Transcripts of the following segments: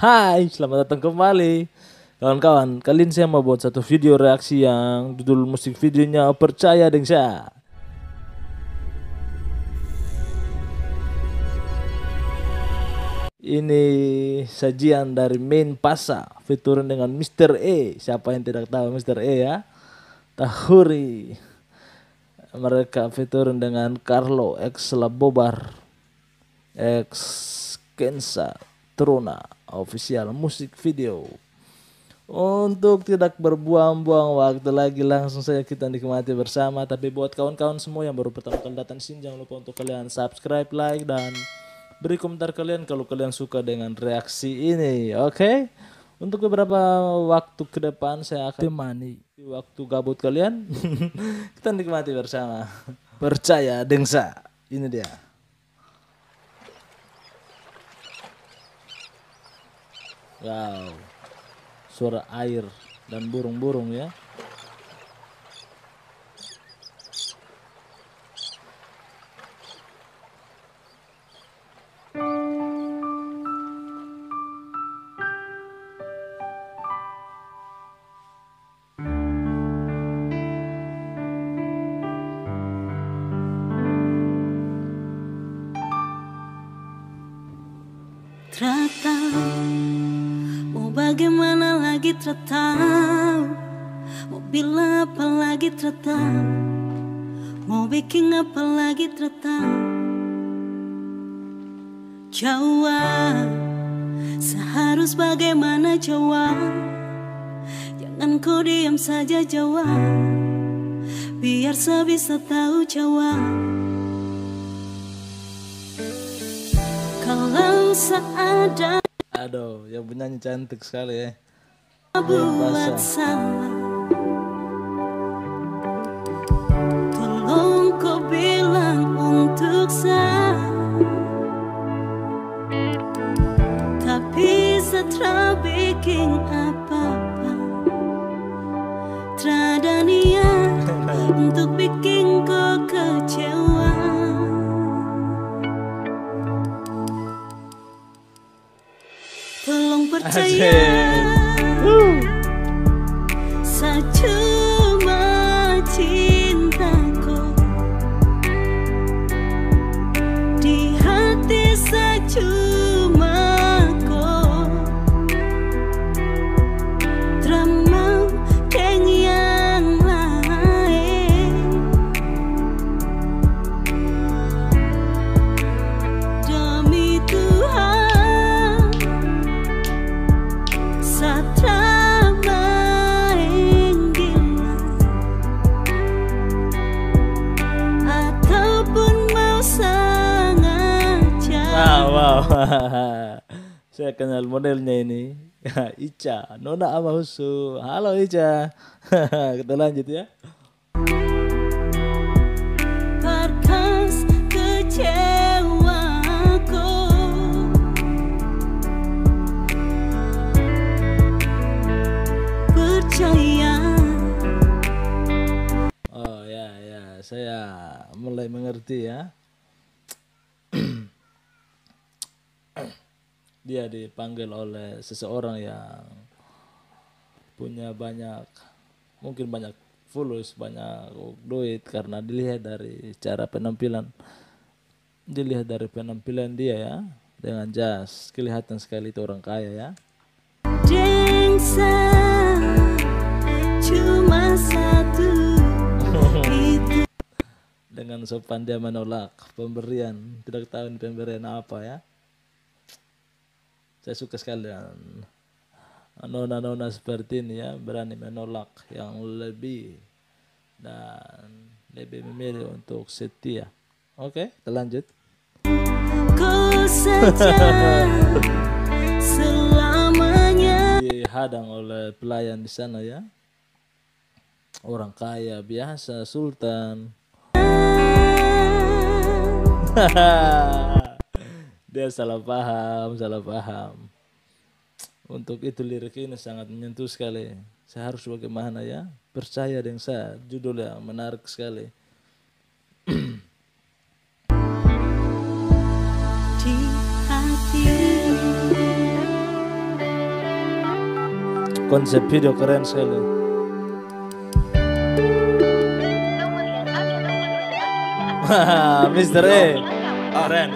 Hai, selamat datang kembali kawan-kawan. Kali ini saya mau buat satu video reaksi yang judul musik videonya Percaya Deng Saya. Ini sajian dari Main Pasa featuring dengan Mr. E. Siapa yang tidak tahu Mr. E ya? Tahuri. Mereka featuring dengan Carlo X Labobar, X Kensa Truna official musik video. Untuk tidak berbuang-buang waktu lagi, langsung saja kita nikmati bersama. Tapi buat kawan-kawan semua yang baru pertama kali datang sini, jangan lupa untuk kalian subscribe, like, dan beri komentar kalian kalau kalian suka dengan reaksi ini. Oke? Untuk beberapa waktu ke depan saya akan temani waktu gabut kalian. Kita nikmati bersama. Percaya Deng Saya. Ini dia. Wow, suara air dan burung-burung ya. Mau bagaimana lagi tahu, mau bilang apa lagi tahu, mau bikin apa lagi tahu. Jawab, seharus bagaimana jawab. Jangan kau diam saja jawab, biar saya bisa tahu jawab. Kalau seada Aduh, yang penyanyi cantik sekali ya. buat salah, tolong kau bilang untuk saya. Tapi setelah bikin apa-apa, terada niat untuk bikin kau kecewa. Tolong percaya, saya cuma cinta kau. Di hati saya cuma kau. Drama dengan yang lain, demi Tuhan. Wow, saya kenal modelnya ini. Ica, Nona Amahusu. Halo Ica. Kita lanjut ya. Berkas kecewaku, percaya. Oh ya, saya mulai mengerti ya. Dia dipanggil oleh seseorang yang punya mungkin banyak followers, banyak duit, karena dilihat dari cara penampilan. Dilihat dari penampilan dia ya, dengan jas, kelihatan sekali itu orang kaya ya. Deng Saya cuma satu itu. Dengan sopan dia menolak pemberian, tidak tahu ini pemberian apa ya. Saya suka sekali dengan nona-nona seperti ini ya, berani menolak yang lebih dan lebih memilih untuk setia. Oke, kita lanjut. Kau saja selamanya. Dihadang oleh pelayan di sana ya. Orang kaya biasa, sultan. Dia salah paham. Untuk itu lirik ini sangat menyentuh sekali. Saya harus bagaimana ya? Percaya Deng Saya, judul yang menarik sekali. Di hati Konsep video keren sekali. Mr. E. Keren.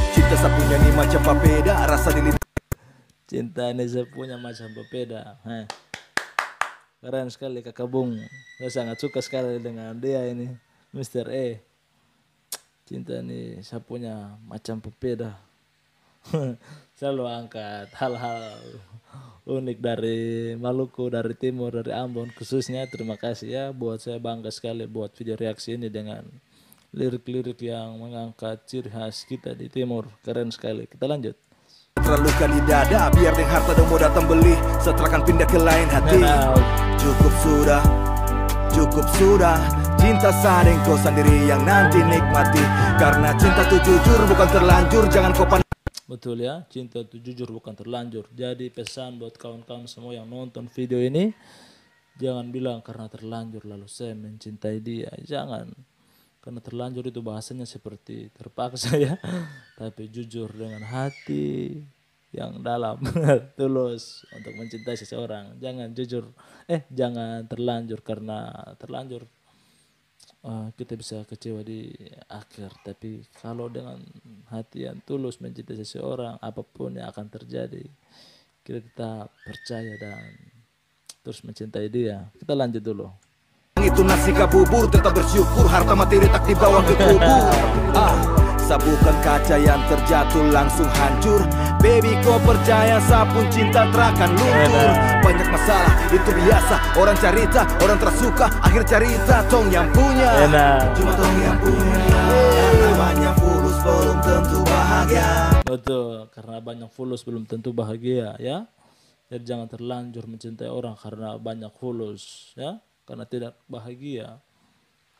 Cinta sapunya nih macam papeda, rasa di lidah. Cinta ini punya macam berbeda. Keren sekali Kakak Bung. Saya sangat suka sekali dengan dia ini, Mr. E. Cinta ini punya macam berbeda. Selalu angkat hal-hal unik dari Maluku, dari Timur, dari Ambon khususnya. Terima kasih ya, buat saya bangga sekali buat video reaksi ini dengan lirik-lirik yang mengangkat ciri khas kita di Timur. Keren sekali. Kita lanjut. Terluka di dada, biar yang harta dong mau datang beli, setelahkan pindah ke lain hati. Cukup sudah, cinta sadeng kau sendiri yang nanti nikmati. Karena cinta tuh jujur bukan terlanjur, jangan kau pandang. Betul ya, cinta itu jujur bukan terlanjur. Jadi pesan buat kawan-kawan semua yang nonton video ini, jangan bilang karena terlanjur lalu saya mencintai dia. Jangan, karena terlanjur itu bahasanya seperti terpaksa ya. Tapi jujur dengan hati yang dalam, tulus untuk mencintai seseorang. Jangan jangan terlanjur, karena terlanjur kita bisa kecewa di akhir. Tapi kalau dengan hati yang tulus mencintai seseorang, apapun yang akan terjadi, kita tetap percaya dan terus mencintai dia. Kita lanjut dulu. Itu nasi kabubur, tetap bersyukur harta materi tak dibawa ke kubur. Sabukan kaca yang terjatuh langsung hancur. Baby kau percaya sapun cinta terakan luntur. Banyak masalah itu biasa, orang cerita, orang tersuka, akhir cerita tong yang punya. Cuma tong yang punya. Karena banyak fulus belum tentu bahagia. Betul, karena banyak fulus belum tentu bahagia ya. Jadi jangan terlanjur mencintai orang karena banyak fulus ya. Karena tidak bahagia,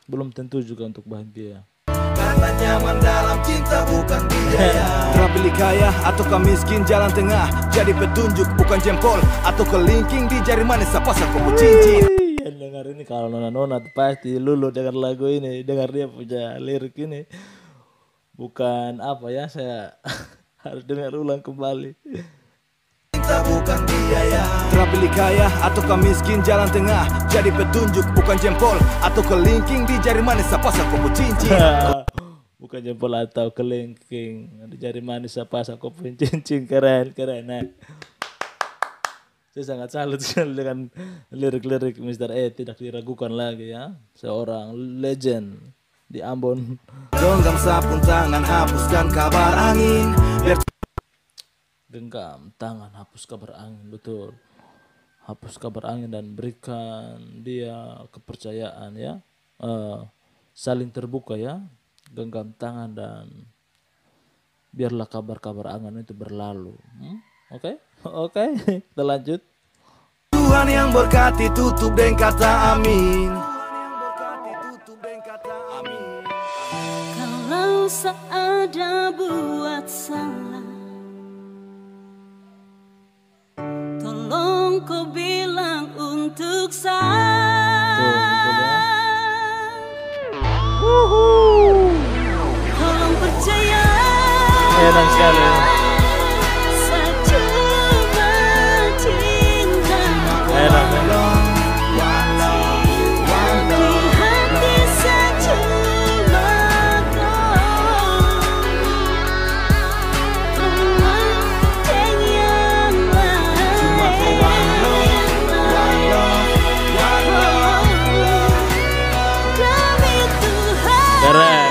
belum tentu juga untuk bahagia. Karena nyaman dalam cinta bukan biaya. Terpilih kaya atau miskin jalan tengah, jadi petunjuk bukan jempol, atau kelingking di jari manis pasar kubu cincin. Yang dengar ini kalau nona pasti lulu dengar lagu ini, dengar dia punya lirik ini. Bukan apa ya, saya harus dengar ulang kembali. Bukan biaya. Terpilih kaya atau miskin jalan tengah, jadi petunjuk bukan jempol, atau kelingking di jari manis pasar kubu cincin. Bukan jempol atau kelingking di jari manis pasar kubu cincin. Keren. Saya sangat salut sekali dengan lirik-lirik Mr. E. Tidak diragukan lagi ya, seorang legend di Ambon. Genggam sapun tangan, hapuskan kabar angin. Genggam tangan, hapus kabar angin. Betul, hapus kabar angin dan berikan dia kepercayaan ya. Saling terbuka ya. Genggam tangan dan biarlah kabar-kabar angin itu berlalu. Oke. Kita lanjut. Tuhan yang berkati, tutup dengan kata amin. Kalau seada buat salah, tolong kau bilang untuk saya. Tolong percaya. Enak sekali. Saya cuma cinta. Enak. Di hati saya cuma kau. Teman yang Keren.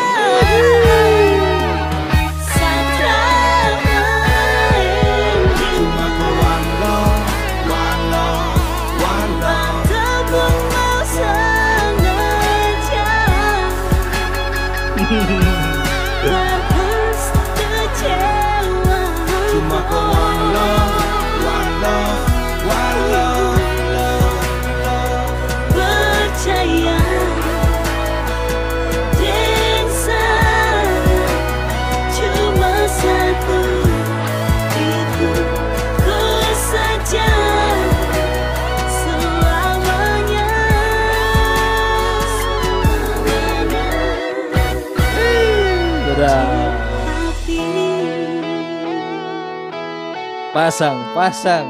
Pasang.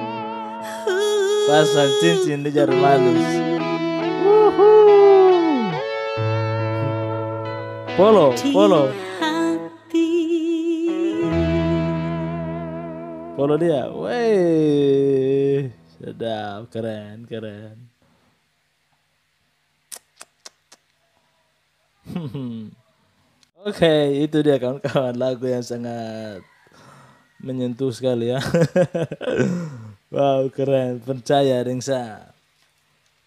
Pasang cincin di jari manis. Polo, polo. Polo dia. Weh. Sedap, keren, keren. Oke, itu dia kawan-kawan lagu yang sangat menyentuh sekali ya. Wow, keren. Percaya Ringsa.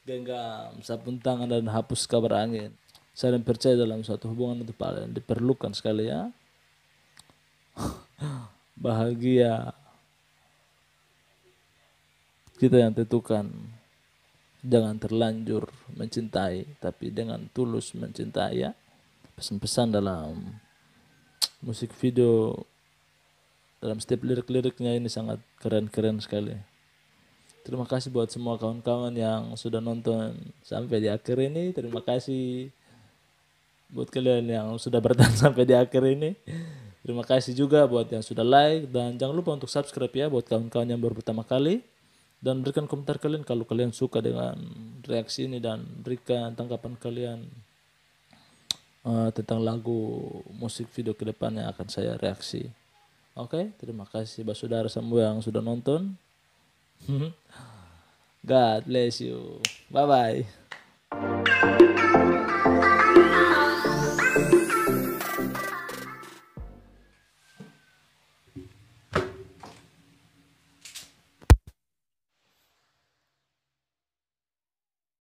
Genggam sapun tangan dan hapus kabar angin. Saling percaya dalam suatu hubungan itu paling diperlukan sekali ya. Bahagia kita yang tentukan. Jangan terlanjur mencintai, tapi dengan tulus mencintai ya. Pesan-pesan dalam musik video, dalam setiap lirik-liriknya ini sangat keren-keren sekali. Terima kasih buat semua kawan-kawan yang sudah nonton sampai di akhir ini. Terima kasih buat kalian yang sudah bertahan sampai di akhir ini. Terima kasih juga buat yang sudah like, dan jangan lupa untuk subscribe ya buat kawan-kawan yang baru pertama kali. Dan berikan komentar kalian kalau kalian suka dengan reaksi ini, dan berikan tanggapan kalian tentang lagu musik video ke depan yang akan saya reaksi. Oke, terima kasih buat saudara semua yang sudah nonton. God bless you. Bye bye.